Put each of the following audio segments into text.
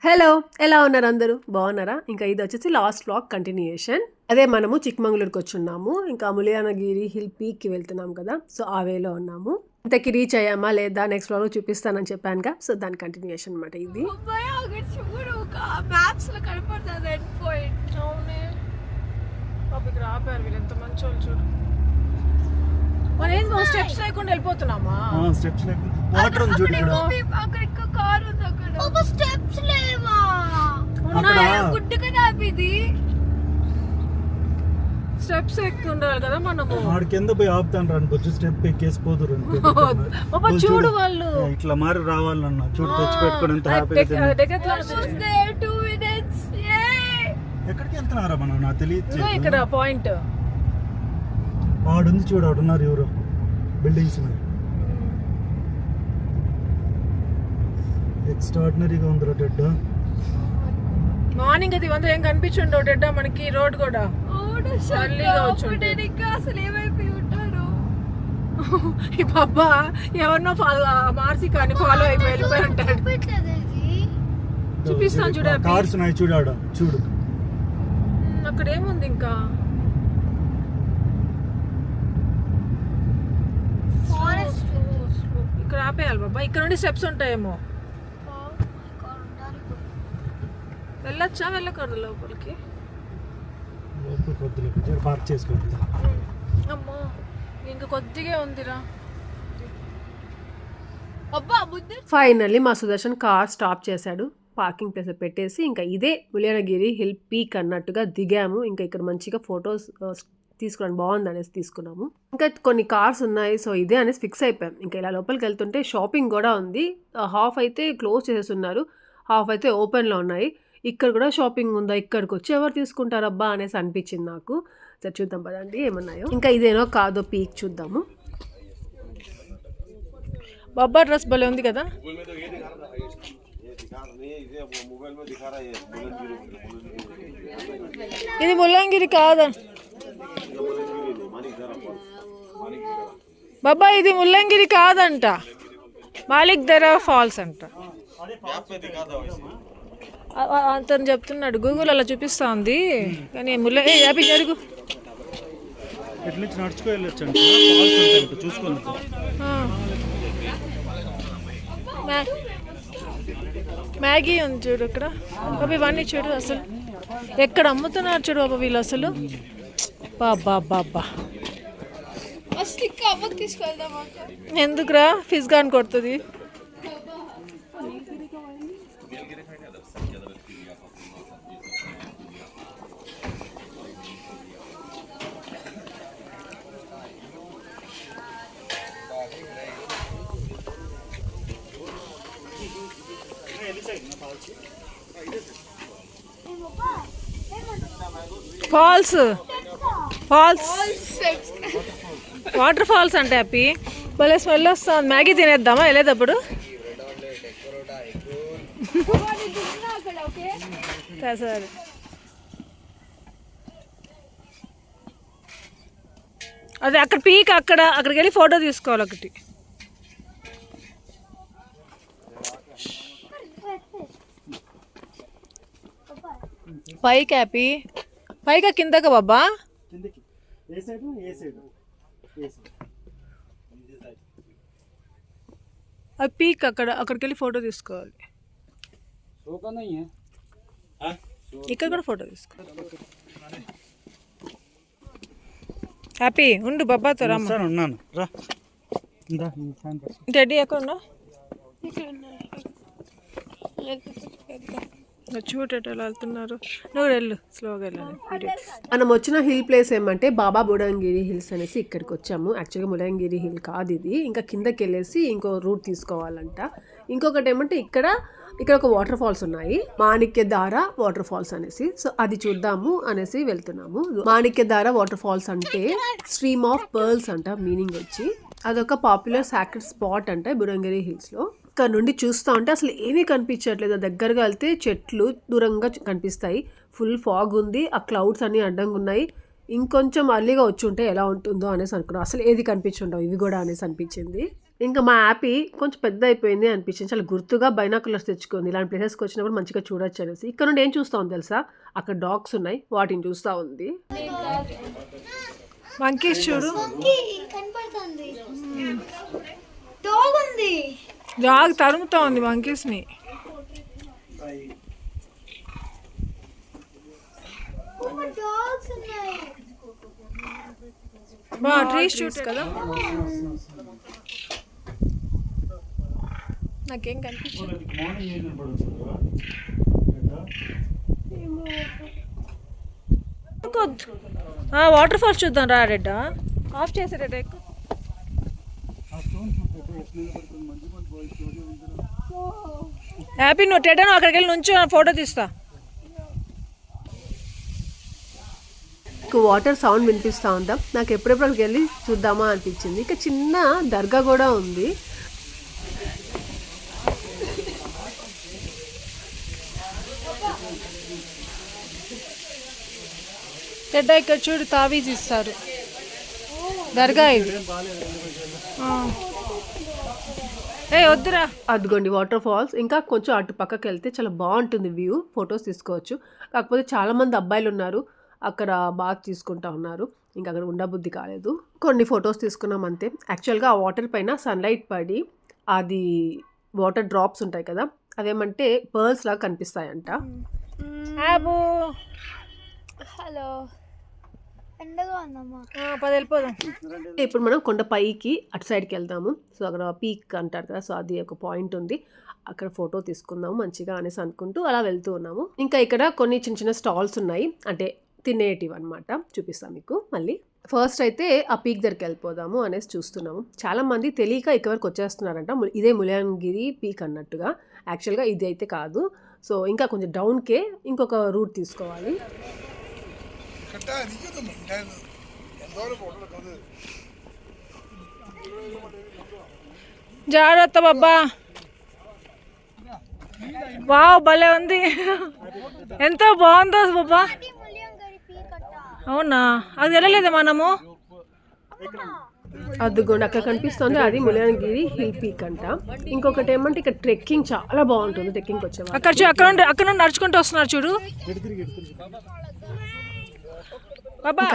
Hello! ఎలా ఉన్నారు అందరూ? బాగున్నారా? ఇంకా ఇదొచ్చేసి లాస్ట్ వ్లాగ్ కంటిన్యూయేషన్. అదే మనము చిక్మంగళూరుకొచ్చున్నాము. ఇంకా ములియానగిరి హిల్ పీక్‌కి వెళ్తున్నాం కదా! సో, ఆ వేలో ఉన్నాము. ఇంతకి రీచ్ అయ్యామా లేదా నెక్స్ట్ వ్లాగ్‌లో చూపిస్తానని చెప్పానుగా. సో, దాని కంటిన్యూయేషన్ అనమాట ఇది. అబ్బాయి అక్కడ చూడు మ్యాప్స్ లో కనపడుతుంది ఎండ్ పాయింట్. అవునే పాప ఇక్కడ ఆపారు వీళ్ళు ఎంత మంచోళ్ళు చూడు. మరి ఏంది మనం స్టెప్స్ లేకుండా వెళ్ళిపోతున్నామా? స్టెప్స్ లేకుండా వాటర్ ఉంది చూడు ఇక్కడ. అక్కడ ఇంకా కార్ ఉంది అక్కడ. ఒక స్టెప్స్ లేవా? అక్కడ గుడ్డు కదా ఇది. స్టెప్స్ ఎక్కి ఉండాలి కదా మనము. ఆడ కింద పోయి ఆపుతాను రాను కొంచెం స్టెప్ ఎక్కేసిపోదురు పాప చూడు వాళ్ళు ఇట్లా మారి రావాలన్నా చూడు తెచ్చి పెట్టుకొని ఎంత హ్యాపీగా ఎక్కడికి వెళ్తున్నారా మనం నాకు తెలియదు. ఇక్కడ పాయింట్ ఆడుంది చూడు ఆడున్నారు ఎవరు బిల్డింగ్స్ ఎక్స్ట్రాడినరీగా ఉంది రోడ్. మార్నింగ్ అది ఇవంతా ఏం కనిపించుండవు డెడ్డా మనకి రోడ్ కూడా అసలు ఏమైపోయి ఉంటారు ఈ బాబా ఎవరినో మార్చి కానీ ఫాలో అయిపోయి వెళ్ళిపోయి ఉంటాడు. చూపిస్తాను చూడ కార్స్ ఉన్నాయి చూడు ఆడ చూడు. అక్కడ ఏముంది ఇంకా ఇక్కడ ఆపేయాలి బాబా. ఇక్కడ నుండి స్టెప్స్ ఉంటాయేమో. వెళ్ళొచ్చా వెళ్ళకూడదు లోపలికి? పార్క్ చేసుకోండి. అమ్మో ఇంకా కొద్దిగా ఉందిరా. ఫైనల్లీ మా సుదర్శన్ కార్ స్టాప్ చేశాడు. పార్కింగ్ ప్లేస్ పెట్టేసి ఇంకా ఇదే ములియానగిరి హిల్ పీక్ అన్నట్టుగా దిగాము. ఇంకా ఇక్కడ మంచిగా ఫొటోస్ తీసుకోవడానికి బాగుంది అనేసి తీసుకున్నాము. ఇంకా కొన్ని కార్స్ ఉన్నాయి. సో ఇదే అనేసి ఫిక్స్ అయిపోయాం. ఇంకా ఇలా లోపలికి వెళ్తుంటే షాపింగ్ కూడా ఉంది. హాఫ్ అయితే క్లోజ్ చేసేస్తున్నారు, హాఫ్ అయితే ఓపెన్లో ఉన్నాయి. ఇక్కడ కూడా షాపింగ్ ఉందా, ఇక్కడికి వచ్చి ఎవరు తీసుకుంటారబ్బా అనేసి అనిపించింది నాకు. సరే చూద్దాం పదండి ఏమన్నాయో. ఇంకా ఇదేనో కాదో పీక్ చూద్దాము. బాబా డ్రెస్ భలే ఉంది కదా. ఇది ముల్లంగిరి కాదా బాబా? ఇది ముల్లంగిరి కాదంట, మాలిక్ దరా ఫాల్స్ అంట. అతను చెప్తున్నాడు, గూగుల్ అలా చూపిస్తా ఉంది కానీ యాపీ జరుగు మ్యాగీ ఉంది చూడు ఇక్కడ బాబా. ఇవన్నీ చూడు అసలు ఎక్కడ అమ్ముతున్నారు చూడు బాబా వీళ్ళు అసలు. బాబా బాబా ఎందుకురా ఫిజ్ గాన్ కొడుతుంది. ఫాల్స్ ఫాల్స్ వాటర్ ఫాల్స్ అంటే హ్యాపీ భలే స్మెల్ వస్తుంది. మ్యాగీ తినేద్దామా వెళ్ళేటప్పుడు? సరే అదే అక్కడ పీక్ అక్కడికి వెళ్ళి ఫోటో తీసుకోవాలి ఒకటి. పైకి హ్యాపీ పైగా కిందగా బాబా. అది పీక్ అక్కడికి వెళ్ళి ఫోటో తీసుకోవాలి. ఇక్కడ కూడా ఫోటో తీసుకోవాలి. హ్యాపీ ఉండు బాబాతో ఉన్నాను. రెడీ ఎక్కడ చూడట ఎలా వెళ్తున్నారు. నువ్వు వెళ్ళు స్లోగా వెళ్ళాలి. మనం వచ్చిన హిల్ ప్లేస్ ఏమంటే బాబా బుడంగిరి హిల్స్ అనేసి ఇక్కడికి వచ్చాము. యాక్చువల్గా ములంగిరి హిల్ కాదు ఇది. ఇంకా కిందకి వెళ్ళేసి ఇంకో రూట్ తీసుకోవాలంట. ఇంకొకటి ఏమంటే ఇక్కడ ఒక వాటర్ ఫాల్స్ ఉన్నాయి, మాణిక్యధార వాటర్ ఫాల్స్ అనేసి. సో అది చూద్దాము అనేసి వెళ్తున్నాము. మాణిక్యధార వాటర్ ఫాల్స్ అంటే స్ట్రీమ్ ఆఫ్ పర్ల్స్ అంట మీనింగ్ వచ్చి. అదొక పాపులర్ సాక్రెడ్ స్పాట్ అంటే బుడంగిరి హిల్స్ లో. ఇక్కడ నుండి చూస్తూ ఉంటే అసలు ఏమీ కనిపించట్లేదు. దగ్గరగా వెళ్తే చెట్లు దూరంగా కనిపిస్తాయి. ఫుల్ ఫాగ్ ఉంది, ఆ క్లౌడ్స్ అన్ని అడ్డంగా ఉన్నాయి. ఇంకొంచెం అర్లీగా వచ్చి ఉంటే ఎలా ఉంటుందో అనేసి అనుకున్నాం. అసలు ఏది కనిపించుండవు ఇవి కూడా అనేసి అనిపించింది. ఇంకా మా యాపీ కొంచెం పెద్ద అయిపోయింది అనిపించింది, చాలా గుర్తుగా బైనాకులర్స్ తెచ్చుకుంది, ఇలాంటి ప్లేసెస్కి వచ్చినప్పుడు మంచిగా చూడొచ్చు అనేసి. ఇక్కడ నుండి ఏం చూస్తా ఉంది తెలుసా, అక్కడ డాగ్స్ ఉన్నాయి, వాటిని చూస్తూ ఉంది. మంకీస్ చూడు, కనపడుతుంది. డాగ్ ఉంది, డాగ్ తరుముతా ఉంది మంకీస్ని. డాగ్స్ ఉన్నాయి. ట్రీస్ షూట్స్ కదా, నాకేం కనిపించదు. వాటర్ ఫాల్స్ చూద్దాం రా రెడ్డా, ఆఫ్ చేసే రెడ్డా ఎక్కువ. హ్యాపీ నువ్వు టెడ్డా, అక్కడికి వెళ్ళి నుంచి ఫోటో తీస్తా. వాటర్ సౌండ్ వినిపిస్తూ ఉందా, నాకు ఎప్పుడెప్పుడు అక్కడికి వెళ్ళి చూద్దామా అనిపించింది. ఇక చిన్న దర్గా కూడా ఉంది. టెడ్డా ఇక్కడ చూడు, తావీజ్ ఇస్తారు, దర్గా ఇది. ఏ వద్దురా. అదిగోండి వాటర్ ఫాల్స్. ఇంకా కొంచెం అటు పక్కకి వెళ్తే చాలా బాగుంటుంది వ్యూ, ఫొటోస్ తీసుకోవచ్చు. కాకపోతే చాలామంది అబ్బాయిలు ఉన్నారు అక్కడ, బాత్ తీసుకుంటా ఉన్నారు, ఇంకా అక్కడ ఉండబుద్ధి కాలేదు. కొన్ని ఫొటోస్ తీసుకున్నాం అంతే. యాక్చువల్గా ఆ వాటర్ పైన సన్లైట్ పడి అది వాటర్ డ్రాప్స్ ఉంటాయి కదా, అవేమంటే పర్ల్స్ లాగా కనిపిస్తాయంట. హలో, ఎండగా ఉందమ్మా. పది వెళ్ళిపోదాం. ఇప్పుడు మనం కొండ పైకి అటు సైడ్కి వెళ్దాము. సో అక్కడ పీక్ అంటారు కదా, సో అది ఒక పాయింట్ ఉంది, అక్కడ ఫోటో తీసుకుందాము మంచిగా అనేసి అనుకుంటూ అలా వెళ్తూ ఉన్నాము. ఇంకా ఇక్కడ కొన్ని చిన్న చిన్న స్టాల్స్ ఉన్నాయి, అంటే తినేటివి అనమాట, చూపిస్తాను మీకు మళ్ళీ. ఫస్ట్ అయితే ఆ పీక్ దగ్గరికి వెళ్ళిపోదాము అనేసి చూస్తున్నాము. చాలా మంది తెలియక ఇక్కడ వరకు వచ్చేస్తున్నారంట, ఇదే ముల్యాంగిరి పీక్ అన్నట్టుగా. యాక్చువల్గా ఇది అయితే కాదు. సో ఇంకా కొంచెం డౌన్కే ఇంకొక రూట్ తీసుకోవాలి. జాగ్రత్త బాబా. వావ్ భలే ఉంది, ఎంతో బాగుందో బాబా. అవునా, అది వెళ్ళలేదా మనము? అదిగోండి అక్కడ కనిపిస్తుంది, అది ముల్యాంగిరి హిల్ పీక్ అంట. ఇంకొకటి ఏమంటే ఇక్కడ ట్రెక్కింగ్ చాలా బాగుంటుంది, ట్రెక్కింగ్ వచ్చేవాళ్ళు అక్కడ నుండి నడుచుకుంటూ వస్తున్నారు చూడు.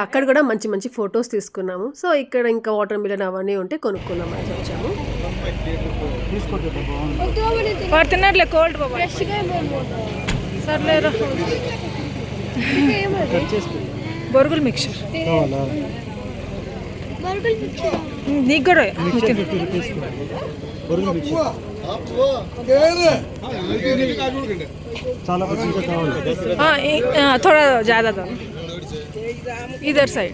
అక్కడ కూడా మంచి మంచి ఫొటోస్ తీసుకున్నాము. సో ఇక్కడ ఇంకా వాటర్ మిలన్ అవన్నీ ఉంటే కొనుక్కున్నాం అని వచ్చాము. తిన్నట్లే కోల్డ్ బాబా, సర్లేరా. బొరుగులు మిక్చర్ నీకు కూడా थोड़ा ज़्यादा था इधर साइड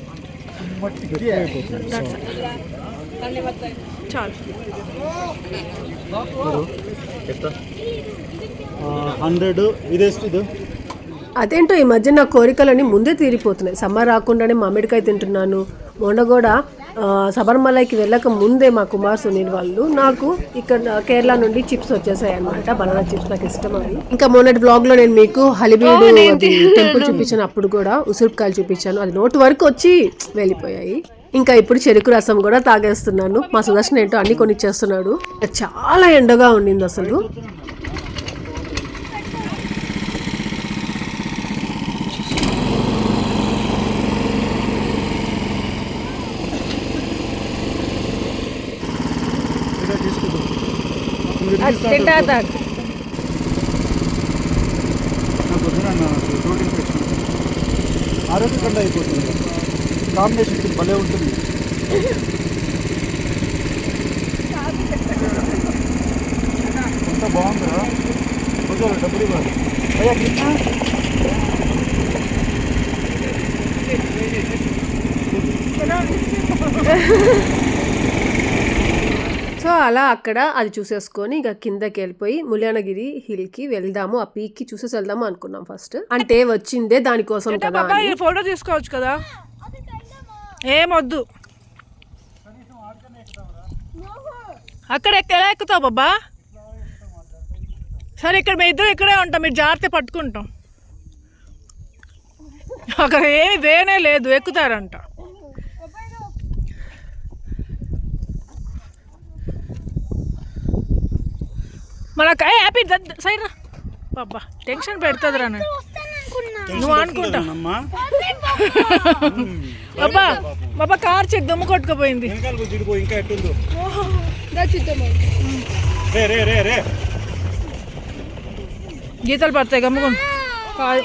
चल 100 ఇదేస్టిది. అదేంటో ఈ మధ్య నా కోరికలన్నీ ముందే తీరిపోతున్నాయి. సమ్మర్ రాకుండానే మామిడికాయ తింటున్నాను. మొన్న కూడా శబరిమలైకి వెళ్ళక ముందే మా కుమార్ సునీల్ వాళ్ళు నాకు ఇక్కడ కేరళ నుండి చిప్స్ వచ్చేసాయి అనమాట. బనానా చిప్స్ నాకు ఇష్టం అవి. ఇంకా మొన్నటి బ్లాగ్ లో నేను మీకు హలిబీడు టెంపుల్ చూపించాను, అప్పుడు కూడా ఉసురుకాయలు చూపించాను, అది నోటి వరకు వచ్చి వెళ్ళిపోయాయి. ఇంకా ఇప్పుడు చెరుకు రసం కూడా తాగేస్తున్నాను. మా సుదర్శన్ ఏంటో అన్ని కొనిచ్చేస్తున్నాడు. చాలా ఎండగా ఉండింది అసలు. ఆరోగ్యకంగా అయిపోతుంది, కాంబినేషన్ భలే ఉంటుంది. ఎంత బాగుందా, కొంచెం డబ్బులు ఇవ్వాలి అయ్యా. సో అలా అక్కడ అది చూసేసుకొని ఇక కిందకి వెళ్ళిపోయి ముల్యానగిరి హిల్ కి వెళ్దాము, ఆ పీక్ కి చూసేసి వెళ్దాము అనుకున్నాం ఫస్ట్. అంటే వచ్చిందే దానికోసం కదా. ఫోటో తీసుకోవచ్చు కదా, ఏమొద్దు. అక్కడ ఎలా ఎక్కుతావు బాబా? సరే ఇక్కడ మేము ఇద్దరు ఇక్కడే ఉంటాం, మీరు జాగ్రత్త పట్టుకుంటాం. అక్కడ ఏమి వేనే లేదు, ఎక్కుతారంట. మనకు హ్యాపీ సైడ్ రా బాబా టెన్షన్ పెడుతుంది రా నువ్వు అనుకుంటా అమ్మా బాబా బాబా కార్ చెక్ దుమ్ము కొట్టుకుపోయింది వెనకాల బుజ్జు ఇంకా ఎట్టుందో రే రే రే రే గీతలు పడతాయి గమ్ముకొని కాదు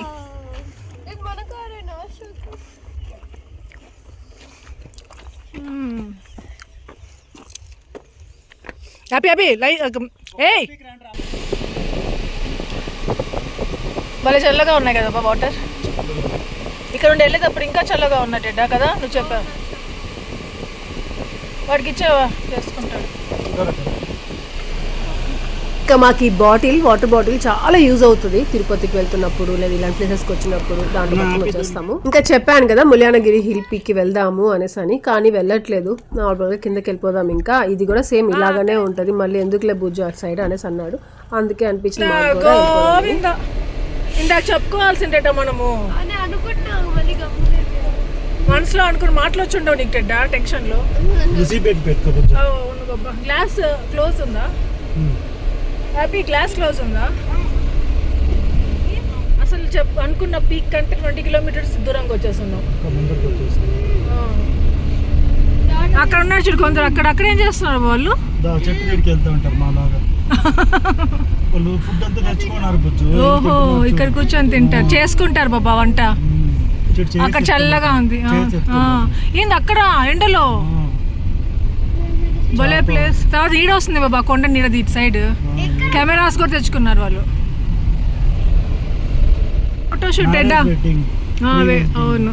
ఇది మన కారేనా హ్యాపీ హ్యాపీ ఏయ్ భలే చల్లగా ఉన్నాయి కదా వాటర్ ఇక్కడ నుండి వెళ్ళేటప్పుడు ఇంకా చల్లగా ఉన్నట్టేడా కదా నువ్వు చెప్పావు వాడికి ఇచ్చావా చేసుకుంటాడు ఇంకా మాకు ఈ వాటర్ బాటిల్ చాలా యూజ్ అవుతుంది తిరుపతికి వెళ్తున్నప్పుడు లేదా ఇలాంటి ప్లేసెస్కి వచ్చినప్పుడు దాంట్లో పట్టుకుని వచ్చేస్తాము. ఇంకా చెప్పాను కదా ముల్యానగిరి హిల్ పీక్కి వెళ్దాము అనేసి అని, కానీ వెళ్ళట్లేదు. నార్మల్గా కిందకి వెళ్ళిపోదాం. ఇంకా ఇది కూడా సేమ్ ఇలాగానే ఉంటుంది, మళ్ళీ ఎందుకులే బుజ్జు అటు సైడ్ అనేసి అన్నాడు. అందుకే అనిపించింది ఇందాక చెప్పుకోవాల్సిందేట మనము అని అనుకుంటున్నావు మళ్ళీ గమ్మున మనసులో అనుకుని మాట్లాడుచుండవు నీకు టెడ్డా టెన్షన్లో. గ్లాస్ క్లోజ్ ఉందా హ్యాపీ? గ్లాస్ క్లోజ్ ఉందా? అసలు అనుకున్న పీక్ కంటే 20 కిలోమీటర్స్ దూరంగా వచ్చేస్తున్నాం. అక్కడ ఉన్నారు చూడు కొందరు, అక్కడ ఏం చేస్తున్నారు వాళ్ళు? చెట్టు దగ్గరికి వెళ్తూ ఉంటారు మా లాగా. వాళ్ళు ఫుడ్ అంతా తెచ్చుకున్నారు బుజ్జు. ఓహో ఇక్కడ కూర్చొని తింటారు, చేసుకుంటారు బాబా వంట. అక్కడ చల్లగా ఉంది. ఏంది అక్కడ ఎండలో భలే ప్లేస్. తర్వాత నీడ వస్తుంది బాబా, కొండ నీడ ఇటు సైడ్. కెమెరాస్ కూడా తెచ్చుకున్నారు వాళ్ళు. ఫోటో షూట్ ఎడ్డా. అవును,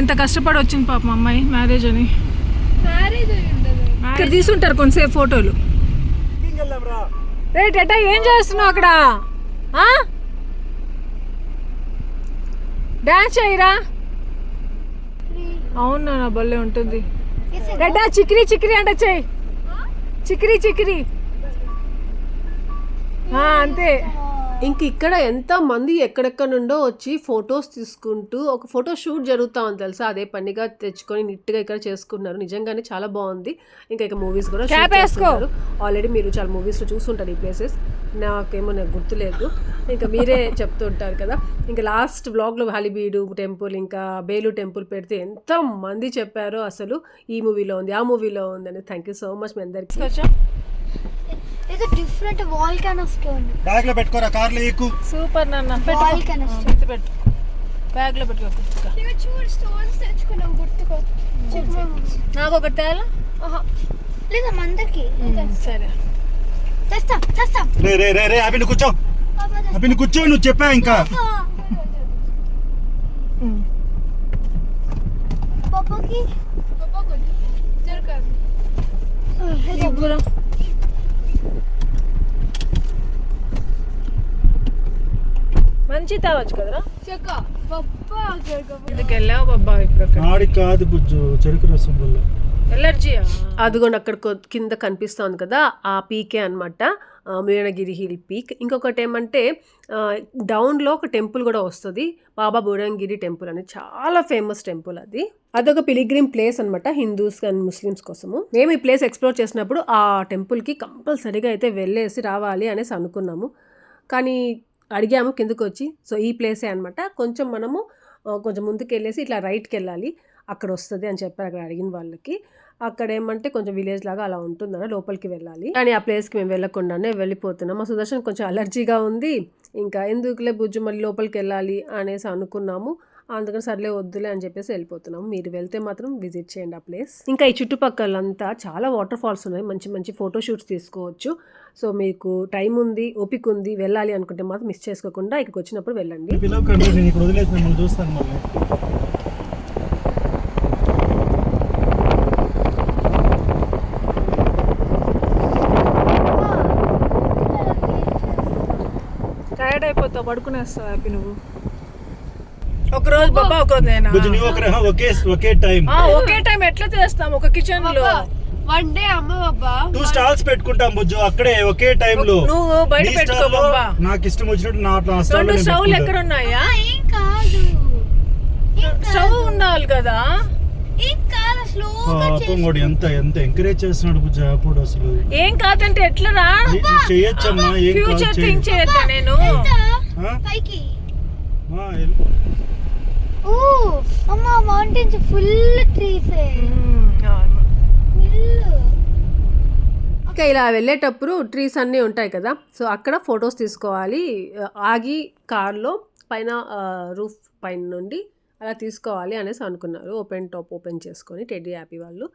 ఎంత కష్టపడి వచ్చింది పాప మా అమ్మాయి మ్యారేజ్ అని. ఇక్కడ తీసుకుంటారు కొంతసేపు ఫోటోలు. రే టెడ్డా ఏం చేస్తున్నావు అక్కడ? డాన్స్ చేయరా? అవునా, నా భలే ఉంటుంది. రెడ్డా చిక్రీ చిక్రీ అంటే చెయ్యి, చిక్రీ చిక్రీ అంతే. ఇంక ఇక్కడ ఎంత మంది ఎక్కడెక్కడ నుండో వచ్చి ఫొటోస్ తీసుకుంటూ ఒక ఫోటో షూట్ జరుగుతా ఉంది తెలుసా, అదే పనిగా తెచ్చుకొని నీట్గా ఇక్కడ చేసుకున్నారు. నిజంగానే చాలా బాగుంది. ఇంకా మూవీస్ కూడా చేస్తున్నారు. ఆల్రెడీ మీరు చాలా మూవీస్లో చూస్తుంటారు ఈ ప్లేసెస్, నాకు గుర్తులేదు. ఇంకా మీరే చెప్తూ ఉంటారు కదా. ఇంకా లాస్ట్ వ్లాగ్లో హలిబీడు టెంపుల్ ఇంకా బేలు టెంపుల్ పెడితే ఎంత మంది చెప్పారో అసలు ఈ మూవీలో ఉంది ఆ మూవీలో ఉందని. థ్యాంక్ యూ సో మచ్ మీ అందరికీ. ఇది డిఫరెంట్ వాల్కనో స్టోన్. బ్యాగ్ లో పెట్టుకోరా, కార్ లో ఎక్కు. సూపర్ నాన్న, వాల్కనో స్టోన్ పెట్టు, బ్యాగ్ లో పెట్టుకో. ఇవి చూడు స్టోన్స్ తెచ్చుకున్నాం గుర్తుకో. నాకు ఒకటి తేలా లేదా మందకి. సరే తెస్తా. రే రే రే రే అభిని కూర్చో, అభిని కూర్చో. నువ్వు చెప్పా ఇంకా పాపకి జరగదు. మంచి తావచ్చు కదరా చెక్క పప్పా జరగదు. ఇందుకు వెళ్ళావు బాబా ఇప్పుడు? ఆడికి కాదు బుజ్జు, చెరుకు రసం వల్ల ఎలర్జీయా? అదిగోండి అక్కడ కింద కనిపిస్తుంది కదా, ఆ పీకే అనమాట ముల్యానగిరి హిల్ పీక్. ఇంకొకటి ఏమంటే డౌన్లో ఒక టెంపుల్ కూడా వస్తుంది, బాబా బుడంగిరి టెంపుల్ అని. చాలా ఫేమస్ టెంపుల్ అది. అదొక పిలిగ్రిమ్ ప్లేస్ అనమాట హిందూస్ అండ్ ముస్లిమ్స్ కోసము. మేము ఈ ప్లేస్ ఎక్స్ప్లోర్ చేసినప్పుడు ఆ టెంపుల్కి కంపల్సరీగా అయితే వెళ్ళేసి రావాలి అనేసి అనుకున్నాము. కానీ అడిగాము కిందకు వచ్చి, సో ఈ ప్లేసే అనమాట. కొంచెం మనము కొంచెం ముందుకు వెళ్ళేసి ఇట్లా రైట్కి వెళ్ళాలి, అక్కడ వస్తుంది అని చెప్పారు అక్కడ అడిగిన వాళ్ళకి. అక్కడ ఏమంటే కొంచెం విలేజ్ లాగా అలా ఉంటుందన్న, లోపలికి వెళ్ళాలి. కానీ ఆ ప్లేస్కి మేము వెళ్ళకుండానే వెళ్ళిపోతున్నాం. మా సుదర్శన్ కొంచెం అలర్జీగా ఉంది, ఇంకా ఎందుకులే బుజ్జు మళ్ళీ లోపలికి వెళ్ళాలి అనేసి అనుకున్నాము. అందుకని సర్లే వద్దులే అని చెప్పేసి వెళ్ళిపోతున్నాము. మీరు వెళ్తే మాత్రం విజిట్ చేయండి ఆ ప్లేస్. ఇంకా ఈ చుట్టుపక్కలంతా చాలా వాటర్ ఫాల్స్ ఉన్నాయి, మంచి మంచి ఫోటో షూట్స్ తీసుకోవచ్చు. సో మీకు టైం ఉంది, ఓపిక ఉంది, వెళ్ళాలి అనుకుంటే మాత్రం మిస్ చేసుకోకుండా ఇక్కడికి వచ్చినప్పుడు వెళ్ళండి. చూస్తాను మళ్ళీ. టైర్డ్ అయిపోతావు, పడుకునేస్తావు హ్యాపీ నువ్వు. ఒక రోజు బాబా ఒక రోజు నేనా? ఒకే టైం ఎట్లా చేస్తాం ఒక కిచెన్ లో? వన్ డే అమ్మ బాబా 2 స్టాల్స్ పెట్టుకుంటాం బుజ్జు, అక్కడే ఒకే టైం లో. నువ్వు బయట పెట్టుకో బాబా, నాకు ఇష్టం వచ్చినట్టు నా రెండు స్టవ్లు ఎక్కడ ఉన్నాయా? ఏం కాదు, స్టవ్ ఉండాలి కదా. ఇంకా స్లోగా పాపం కూడా ఎంత ఎంత ఎంకరేజ్ చేస్తున్నాడు బుజ్జి అప్పుడు అసలు. ఏం కాదంటే ఎట్లా రా చేయొచ్చమ్మా, ఏం కాదు, ఫ్యూచర్ థింక్ చేయొద్దా నేను? పైకి. వెళ్ళు. ఓ అమ్మా మౌంటైన్స్ ఫుల్ ట్రీస్. ఇంకా ఇలా వెళ్ళేటప్పుడు ట్రీస్ అన్నీ ఉంటాయి కదా, సో అక్కడ ఫొటోస్ తీసుకోవాలి. ఆగి కార్లో పైన రూఫ్ పైన నుండి అలా తీసుకోవాలి అనేసి అనుకున్నారు. ఓపెన్ చేసుకొని టెడ్డీ హ్యాపీ వాళ్ళు.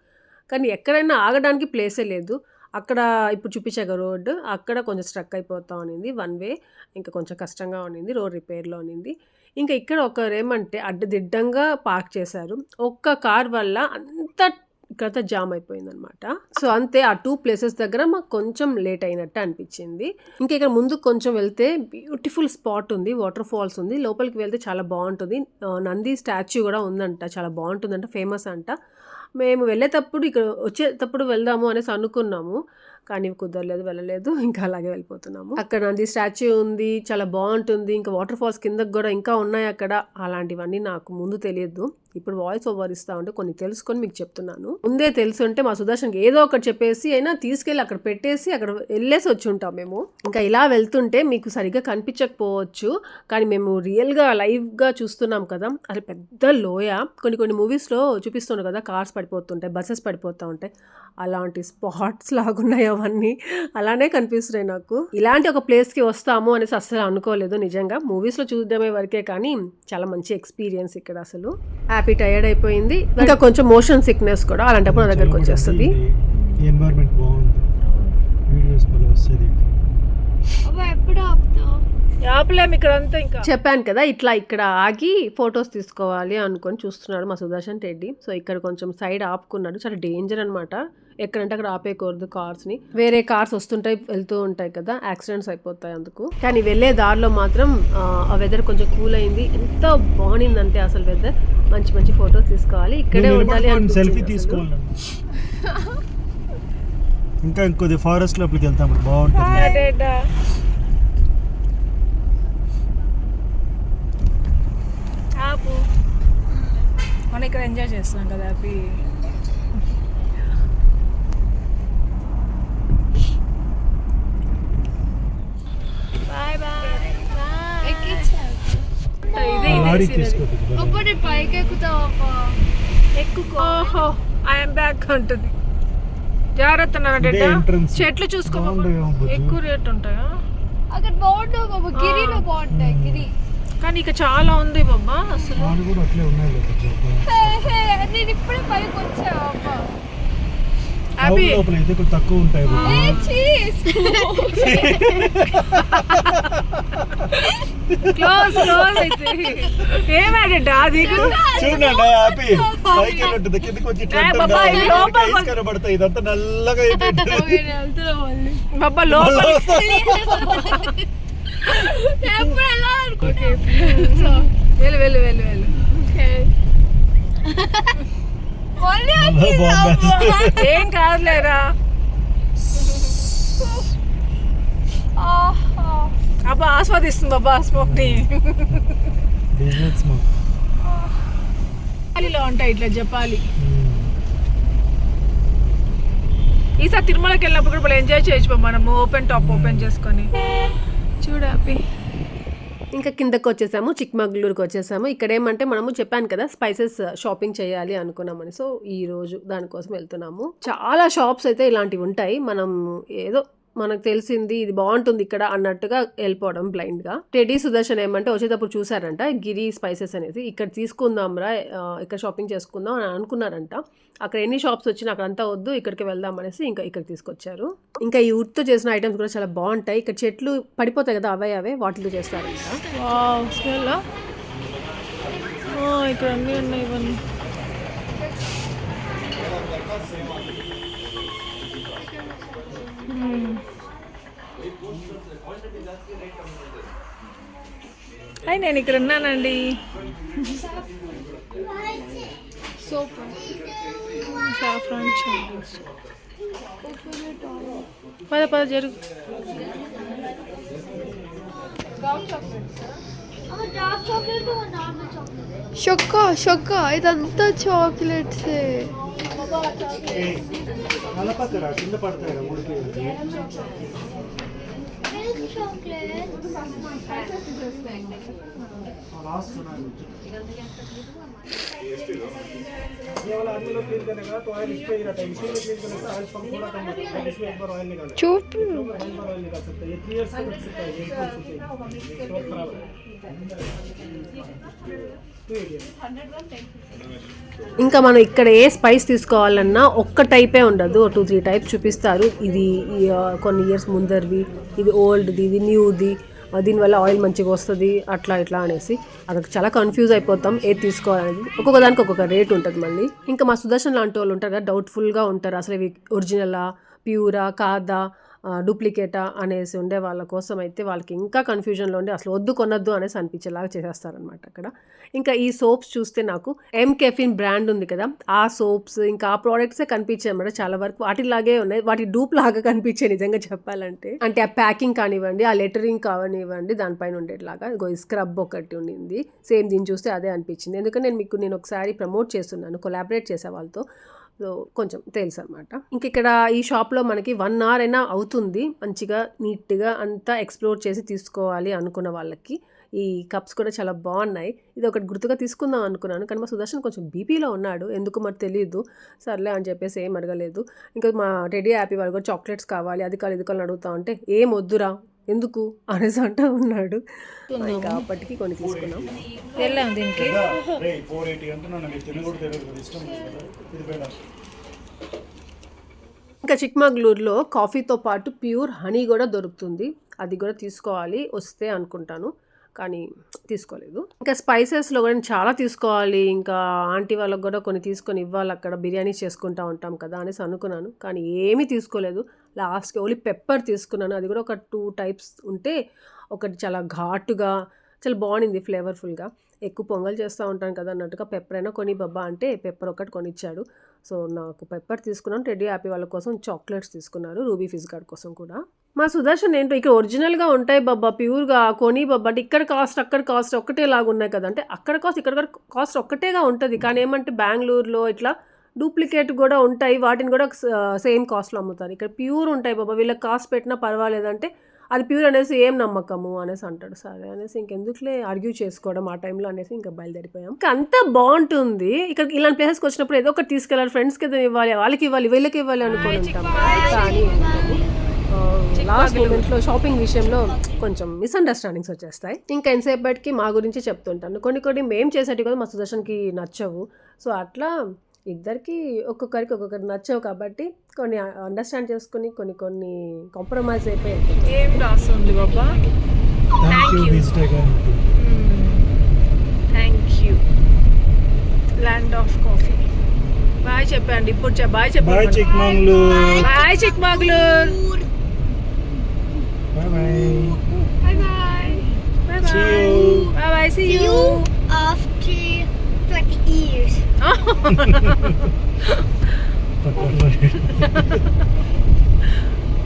కానీ ఎక్కడైనా ఆగడానికి ప్లేసే లేదు. అక్కడ ఇప్పుడు చూపించాక రోడ్డు అక్కడ కొంచెం స్ట్రక్ అయిపోతా ఉన్నింది, వన్ వే, ఇంకా కొంచెం కష్టంగా ఉన్నింది, రోడ్ రిపేర్లో ఉన్నింది. ఇంకా ఇక్కడ ఒకరేమంటే అడ్డదిడ్డంగా పార్క్ చేశారు. ఒక్క కార్ వల్ల అంత ఇక్కడంతా జామ్ అయిపోయిందనమాట. సో అంతే, ఆ 2 ప్లేసెస్ దగ్గర మాకు కొంచెం లేట్ అయినట్టు అనిపించింది. ఇంకా ఇక్కడ ముందు కొంచెం వెళ్తే బ్యూటిఫుల్ స్పాట్ ఉంది, వాటర్ ఫాల్స్ ఉంది. లోపలికి వెళ్తే చాలా బాగుంటుంది. నంది స్టాచ్యూ కూడా ఉందంట, చాలా బాగుంటుందంట, ఫేమస్ అంట. మేము వెళ్ళేటప్పుడు ఇక్కడ వచ్చేటప్పుడు వెళ్దాము అనేసి అనుకున్నాము, కానీ కుదరలేదు, వెళ్ళలేదు. ఇంకా అలాగే వెళ్ళిపోతున్నాము. అక్కడ నంది స్టాచ్యూ ఉంది, చాలా బాగుంటుంది. ఇంకా వాటర్ ఫాల్స్ కిందకి కూడా ఇంకా ఉన్నాయి అక్కడ. అలాంటివన్నీ నాకు ముందు తెలియదు. ఇప్పుడు వాయిస్ ఓవర్ ఇస్తా ఉంటే కొన్ని తెలుసుకొని మీకు చెప్తున్నాను. ముందే తెలుసుంటే మా సుదర్శన్కి ఏదో ఒకటి చెప్పేసి అయినా తీసుకెళ్ళి అక్కడ పెట్టేసి అక్కడ వెళ్ళేసి వచ్చి ఉంటాం మేము. ఇంకా ఇలా వెళ్తుంటే మీకు సరిగ్గా కనిపించకపోవచ్చు, కానీ మేము రియల్గా లైవ్గా చూస్తున్నాం కదా. అది పెద్ద లోయ. కొన్ని మూవీస్లో చూపిస్తున్నారు కదా, కార్స్ పడిపోతుంటాయి, బస్సెస్ పడిపోతూ ఉంటాయి, అలాంటి స్పాట్స్ లాగున్నాయి అవన్నీ. అలానే కనిపిస్తున్నాయి నాకు. ఇలాంటి ఒక ప్లేస్కి వస్తాము అనేసి అస్సలు అనుకోలేదు. నిజంగా మూవీస్లో చూడడమే వరకే, కానీ చాలా మంచి ఎక్స్పీరియన్స్ ఇక్కడ. అసలు హ్యాపీ టైర్డ్ అయిపోయింది, ఇంకా కొంచెం మోషన్ సిక్నెస్ కూడా అలాంటప్పుడు నా దగ్గరకు వచ్చేస్తుంది. ఎన్వైరన్మెంట్ బాగుంది, వీడియోస్ కూడా వస్తుంది. ఎప్పుడు ఆపుతావు? ఆపలేము ఇక్కడ అంతా. ఇంకా చెప్పాను కదా, ఇట్లా ఇక్కడ ఆగి ఫొటోస్ తీసుకోవాలి అనుకొని చూస్తున్నాడు మా సుదర్శన్ టెడ్డీ. సో ఇక్కడ కొంచెం సైడ్ ఆపుకున్నాడు. చాలా డేంజర్ అనమాట, ఎక్కడంటే అక్కడ ఆపేయకూడదు కార్స్ని. వేరే కార్స్ వస్తుంటాయి, వెళ్తూ ఉంటాయి కదా, యాక్సిడెంట్స్ అయిపోతాయి అందుకు. కానీ వెళ్ళే దారిలో మాత్రం ఆ వెదర్ కొంచెం కూల్ అయింది. ఎంత బాగుందంటే అసలు వెదర్. మంచి ఫొటోస్ తీసుకోవాలి, ఇక్కడే ఉండాలి. సెల్ఫీ తీసుకోవాలి. ఇంకా ఇంకొద్ది ఫారెస్ట్ లోపలికి వెళ్తాం, బాగుంటుంది. మనం ఇక్కడ ఎంజాయ్ చేస్తున్నాం కదా హ్యాపీ. అప్పుడు పైకి ఎక్కుతావా? ఎక్కుకో. ఐఎమ్ బ్యాక్ అంటుంది. జాగ్రత్త చెట్లు చూసుకో. ఎక్కువ రేట్ ఉంటాయా అక్కడ? బాగుంటావు బాబా, గిరిలో బాగుంటాయి. గిరి కానీ ఇక చాలా ఉంది బాబా అసలు. నేను ఇప్పుడే పైకి వచ్చా బాబా. తక్కువ ఉంటాయి. క్లోజ్ అయితే ఏమాడండి అది చూడండి, హ్యాపీ పైకి వెళ్ళినట్టుంది, కిందకి వచ్చి కనబడతాయి. ఇదంతా నల్లగా బాబా లోపల వెళ్ళు. ఏం కాదులేరా. అబ్బా ఆస్వాదిస్తుంది బాబా స్మోక్ ని. లో ఉంటాయి ఇట్లా చెప్పాలి. ఈసారి తిరుమలకి వెళ్ళినప్పుడు కూడా ఎంజాయ్ చేయొచ్చు మనము, ఓపెన్ చేసుకొని. చూడు హ్యాపీ. ఇంకా కిందకి వచ్చేసాము, చిక్మగళూరుకి వచ్చేసాము. ఇక్కడ ఏమంటే మనము చెప్పాను కదా స్పైసెస్ షాపింగ్ చేయాలి అనుకున్నామని. సో ఈ రోజు దానికోసం వెళ్తున్నాము. చాలా షాప్స్ అయితే ఇలాంటివి ఉంటాయి. మనం ఏదో మనకు తెలిసింది ఇది బాగుంటుంది ఇక్కడ అన్నట్టుగా వెళ్ళిపోవడం బ్లైండ్గా. టెడ్డీ సుదర్శన్ ఏమంటే వచ్చేటప్పుడు చూసారంట గిరి స్పైసెస్ అనేది, ఇక్కడ తీసుకుందాంరా, ఇక్కడ షాపింగ్ చేసుకుందాం అని అనుకున్నారంట. అక్కడ ఎన్ని షాప్స్ వచ్చినా అక్కడంతా వద్దు, ఇక్కడికి వెళ్దాం అనేసి ఇంకా ఇక్కడ తీసుకొచ్చారు. ఇంకా ఈ వుడ్తో చేసిన ఐటమ్స్ కూడా చాలా బాగుంటాయి. ఇక్కడ చెట్లు పడిపోతాయి కదా, అవే వాటితో చేస్తారంట. ఇక్కడ అన్నీ ఉన్నాయి ఇవన్నీ. అయ్యి నేను ఇక్కడ ఉన్నానండి. సాఫ్రాన్ చాండిల్స్. పద జరుగు. డార్క్ చాక్లెట్ నార్మల్ చాక్లెట్ షొక్క ఇదంతా చాక్లెట్సే నలపక్కరా కింద పడతాయి ఉడికి మిల్క్ చాక్లెట్ लास्ट ये वाला आदमी लोग क्लीन करने का तो ऑयल इस पे ही रहता है मशीन में क्लीन करने से ऑयल पंप थोड़ा कम होता है इसमें एक बार ऑयल निकालना चुप एक बार ऑयल निकाल सकते हैं ये 3 इयर्स का रख सकता है ये स्टॉक खराब है ఇంకా మనం ఇక్కడ ఏ స్పైస్ తీసుకోవాలన్నా ఒక్క టైపే ఉండదు, 2-3 టైప్స్ చూపిస్తారు. ఇది కొన్ని ఇయర్స్ ముందరివి, ఇది ఓల్డ్ది, ఇది న్యూది, దీనివల్ల ఆయిల్ మంచిగా వస్తుంది అట్లా ఇట్లా అనేసి అదొక చాలా కన్ఫ్యూజ్ అయిపోతాం ఏది తీసుకోవాలనేది. ఒక్కొక్క దానికి ఒక్కొక్క రేట్ ఉంటుంది. మళ్ళీ ఇంకా మా సుదర్శన్ లాంటి వాళ్ళు ఉంటారు కదా, డౌట్ఫుల్గా ఉంటారు అసలు ఇవి ఒరిజినలా ప్యూరా కాదా డూప్లికేటా అనేసి ఉండే వాళ్ళ కోసం అయితే వాళ్ళకి ఇంకా కన్ఫ్యూజన్లో ఉండి అసలు వద్దు కొనొద్దు అనేసి అనిపించేలాగా చేసేస్తారనమాట అక్కడ. ఇంకా ఈ సోప్స్ చూస్తే నాకు కెఫిన్ బ్రాండ్ ఉంది కదా, ఆ సోప్స్ ఇంకా ఆ ప్రోడక్ట్సే కనిపించాయి అన్నమాట. చాలా వరకు వాటిలాగే ఉన్నాయి, వాటి డూప్ లాగా కనిపించాయి నిజంగా చెప్పాలంటే. అంటే ఆ ప్యాకింగ్ కానివ్వండి, ఆ లెటరింగ్ కానివ్వండి, దానిపైన ఉండేట్లాగా ఇగో స్క్రబ్ ఒకటి ఉండింది సేమ్. దీన్ని చూస్తే అదే అనిపించింది. ఎందుకంటే నేను ఒకసారి ప్రమోట్ చేస్తున్నాను, కొలాబరేట్ చేసే వాళ్ళతో, సో కొంచెం తెలుసు అనమాట. ఇంక ఇక్కడ ఈ షాప్లో మనకి 1 hour అయినా అవుతుంది మంచిగా నీట్గా అంతా ఎక్స్ప్లోర్ చేసి తీసుకోవాలి అనుకున్న వాళ్ళకి. ఈ కప్స్ కూడా చాలా బాగున్నాయి. ఇది ఒకటి గుర్తుగా తీసుకుందాం అనుకున్నాను, కానీ మా సుదర్శన్ కొంచెం బీపీలో ఉన్నాడు, ఎందుకు మరి తెలియదు. సర్లే అని చెప్పేసి ఏం అడగలేదు. ఇంకా మా టెడ్డీ హ్యాపీ వాళ్ళు కూడా చాక్లెట్స్ కావాలి, అది కావాలి ఇది కావాలి అడుగుతా ఉంటే ఏం వద్దురా ఎందుకు అనేసి అంటూ ఉన్నాడు. ఇంకా అప్పటికి కొన్ని తీసుకున్నాం. వెళ్ళాం దీనికి. 480 అంటున్నాను, మీకు తినకూడదు తెలియదు ఇష్టం ఇది బేడా. ఇంకా చిక్మగళూరులో కాఫీతో పాటు ప్యూర్ హనీ కూడా దొరుకుతుంది, అది కూడా తీసుకోవాలి వస్తే అనుకుంటాను, కానీ తీసుకోలేదు. ఇంకా స్పైసెస్లో కూడా నేను చాలా తీసుకోవాలి, ఇంకా ఆంటీ వాళ్ళకి కూడా కొన్ని తీసుకొని ఇవ్వాలి, అక్కడ బిర్యానీ చేసుకుంటూ ఉంటాం కదా అనేసి అనుకున్నాను, కానీ ఏమీ తీసుకోలేదు. లాస్ట్కి ఓన్లీ పెప్పర్ తీసుకున్నాను, అది కూడా ఒక 2 types ఉంటే ఒకటి చాలా ఘాటుగా చాలా బాగుంది ఫ్లేవర్ఫుల్గా. ఎక్కువ పొంగల్ చేస్తూ ఉంటాను కదా అన్నట్టుగా పెప్పర్ అయినా కొని బాబా అంటే పెప్పర్ ఒకటి కొనిచ్చాడు. సో నాకు పెప్పర్ తీసుకున్నాను, టెడ్డీ హ్యాపీ వాళ్ళ కోసం చాక్లెట్స్ తీసుకున్నారు, రూబీ ఫిజ్ గార్డ్ కోసం కూడా. మా సుదర్శన్ ఏంటో ఇక్కడ ఒరిజినల్గా ఉంటాయి బాబా ప్యూర్గా కొని బాబా అంటే ఇక్కడ కాస్ట్ అక్కడ కాస్ట్ ఒక్కటేలాగా ఉన్నాయి కదా, అంటే అక్కడ కాస్ట్ ఇక్కడ కాస్ట్ ఒక్కటేగా ఉంటుంది, కానీ ఏమంటే బెంగళూరులో ఇట్లా డూప్లికేట్ కూడా ఉంటాయి, వాటిని కూడా సేమ్ కాస్ట్లో అమ్ముతారు. ఇక్కడ ప్యూర్ ఉంటాయి బాబా, వీళ్ళకి కాస్ట్ పెట్టినా పర్వాలేదంటే అది ప్యూర్ అనేసి ఏం నమ్మకము అనేసి అంటాడు. సరే అనేసి ఇంకెందుకులే ఆర్గ్యూ చేసుకోవడం ఆ టైంలో అనేసి ఇంకా బయలుదేరిపోయాం. ఇంకా అంతా బాగుంటుంది ఇక్కడ ఇలాంటి ప్లేసెస్కి వచ్చినప్పుడు ఏదో ఒకటి తీసుకెళ్ళాలి, ఫ్రెండ్స్కి ఏదో ఇవ్వాలి, వాళ్ళకి ఇవ్వాలి వీళ్ళకి ఇవ్వాలి అనుకుని ఉంటాం. కానీ లాస్ట్ మూమెంట్లో షాపింగ్ విషయంలో కొంచెం మిస్అండర్స్టాండింగ్స్ వచ్చేస్తాయి. ఇంకా ఎంతసేపటికి మా గురించి చెప్తుంటాను, కొన్ని మేము చేసేటివి కూడా మా సుదర్శన్కి నచ్చవు. సో అట్లా ఇద్దరికి ఒక్కొక్కరికి నచ్చవు కాబట్టి కొన్ని అండర్స్టాండ్ చేసుకుని కొన్ని కాంప్రమైజ్ అయిపోయి. ఏం రాస్తుంది బాబా? Thank you land of coffee. Bye చెప్పండి ఇప్పుడు, బాయ్ చెప్పండి. Bye Chikmagalur. Bye Chikmagalur. Bye bye. Bye bye. Bye See you. Bye bye. See you after 20 years.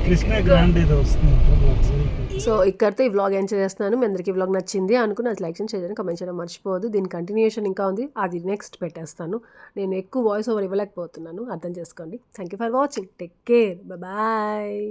Krishna grand ఏదో వస్తుంది. సో ఇక్కడితో ఈ వ్లాగ్ ఎంజాయ్ చేస్తున్నాను. మీ అందరికీ వ్లాగ్ నచ్చింది అనుకుని అది లైక్ చేయడం కమెంట్ చేయడం మర్చిపోవద్దు. దీని కంటిన్యూషన్ ఇంకా ఉంది, అది నెక్స్ట్ పెట్టేస్తాను. నేను ఎక్కువ వాయిస్ ఓవర్ ఇవ్వలేకపోతున్నాను, అర్థం చేసుకోండి. Thank you for watching, take care, bye.